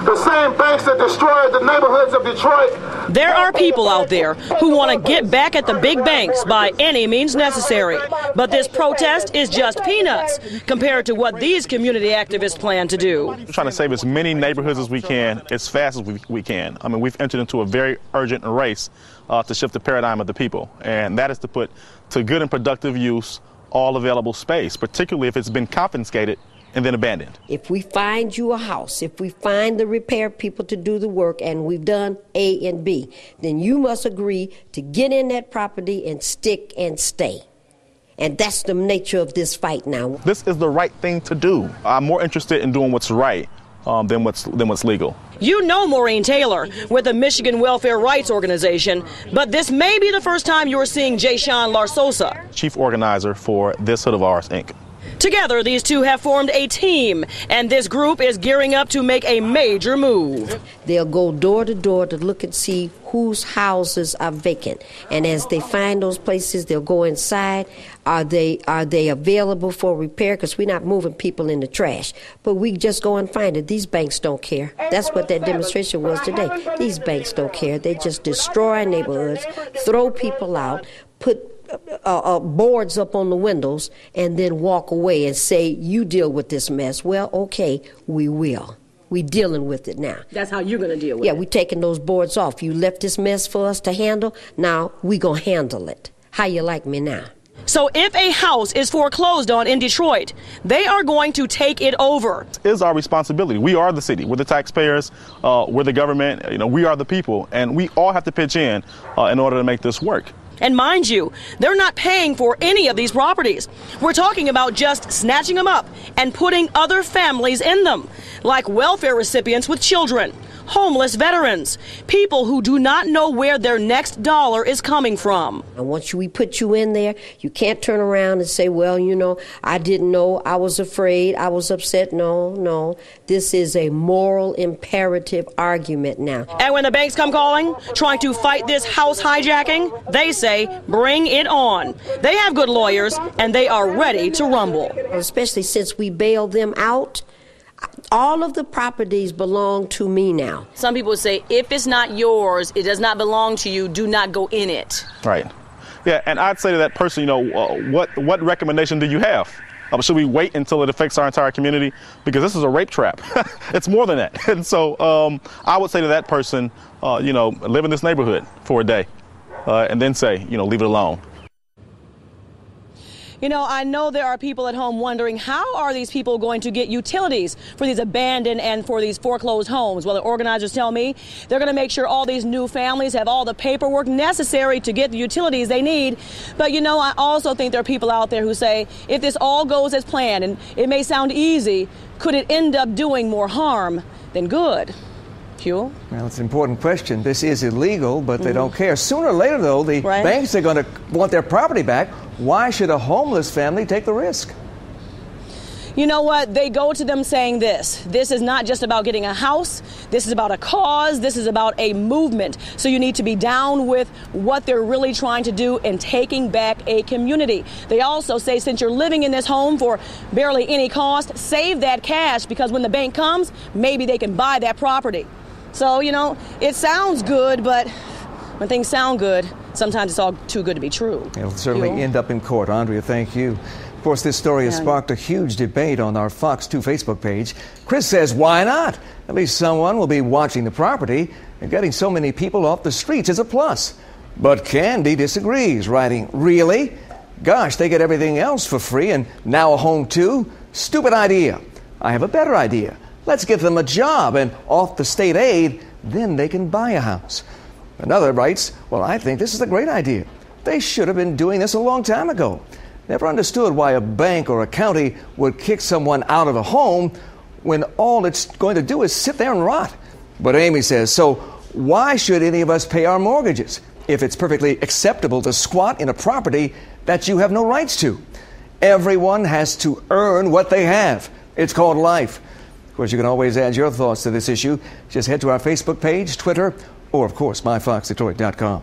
The same banks that destroyed the neighborhoods of Detroit. There are people out there who want to get back at the big banks by any means necessary. But this protest is just peanuts compared to what these community activists plan to do. We're trying to save as many neighborhoods as we can, as fast as we can. I mean, we've entered into a very urgent race to shift the paradigm of the people, and that is to put to good and productive use all available space, particularly if it's been confiscated and then abandoned. If we find you a house, if we find the repair people to do the work and we've done A and B, then you must agree to get in that property and stick and stay. And that's the nature of this fight now. This is the right thing to do. I'm more interested in doing what's right than what's legal. You know Maureen Taylor with the Michigan Welfare Rights Organization, but this may be the first time you're seeing Jayshawn Larsosa, chief organizer for This Hood of Ours, Inc. Together, these two have formed a team, and this group is gearing up to make a major move. They'll go door to door to look and see whose houses are vacant. And as they find those places, they'll go inside. Are they available for repair? Because we're not moving people in the trash. But we just go and find it. These banks don't care. That's what that demonstration was today. These banks don't care. They just destroy neighborhoods, throw people out, put boards up on the windows, and then walk away and say, you deal with this mess. Well, okay, we will. We're dealing with it now. That's how you're going to deal with it? Yeah, we're taking those boards off. You left this mess for us to handle. Now we're going to handle it. How you like me now? So if a house is foreclosed on in Detroit, they are going to take it over. It is our responsibility. We are the city. We're the taxpayers. We're the government. You know, we are the people. And we all have to pitch in order to make this work. And mind you, they're not paying for any of these properties. We're talking about just snatching them up and putting other families in them, like welfare recipients with children, homeless veterans, people who do not know where their next dollar is coming from. And once we put you in there, you can't turn around and say, well, you know, I didn't know, I was afraid, I was upset. No. This is a moral imperative argument now. And when the banks come calling, trying to fight this house hijacking, they say, bring it on. They have good lawyers, and they are ready to rumble. Especially since we bailed them out. All of the properties belong to me now. Some people say, if it's not yours, it does not belong to you, do not go in it. Right. Yeah, and I'd say to that person, you know, what recommendation do you have? Should we wait until it affects our entire community? Because this is a rape trap. It's more than that. And so I would say to that person, you know, live in this neighborhood for a day and then say, you know, leave it alone. You know, I know there are people at home wondering, how are these people going to get utilities for these abandoned and for these foreclosed homes? Well, the organizers tell me they're going to make sure all these new families have all the paperwork necessary to get the utilities they need. But, you know, I also think there are people out there who say, if this all goes as planned, and it may sound easy, could it end up doing more harm than good? Hugh? Well, it's an important question. This is illegal, but they don't care. Sooner or later, though, the banks are going to want their property back. Why should a homeless family take the risk? You know what? They go to them saying this. This is not just about getting a house. This is about a cause. This is about a movement. So you need to be down with what they're really trying to do in taking back a community. They also say, since you're living in this home for barely any cost, save that cash, because when the bank comes, maybe they can buy that property. So, you know, it sounds good, but when things sound good, sometimes it's all too good to be true. It'll certainly end up in court. Andrea, thank you. Of course, this story has sparked a huge debate on our Fox 2 Facebook page. Chris says, why not? At least someone will be watching the property, and getting so many people off the streets is a plus. But Candy disagrees, writing, really? Gosh, they get everything else for free, and now a home too? Stupid idea. I have a better idea. Let's give them a job, and off the state aid, then they can buy a house. Another writes, well, I think this is a great idea. They should have been doing this a long time ago. Never understood why a bank or a county would kick someone out of a home when all it's going to do is sit there and rot. But Amy says, so why should any of us pay our mortgages if it's perfectly acceptable to squat in a property that you have no rights to? Everyone has to earn what they have. It's called life. Of course, you can always add your thoughts to this issue. Just head to our Facebook page, Twitter, or, of course, myfoxdetroit.com.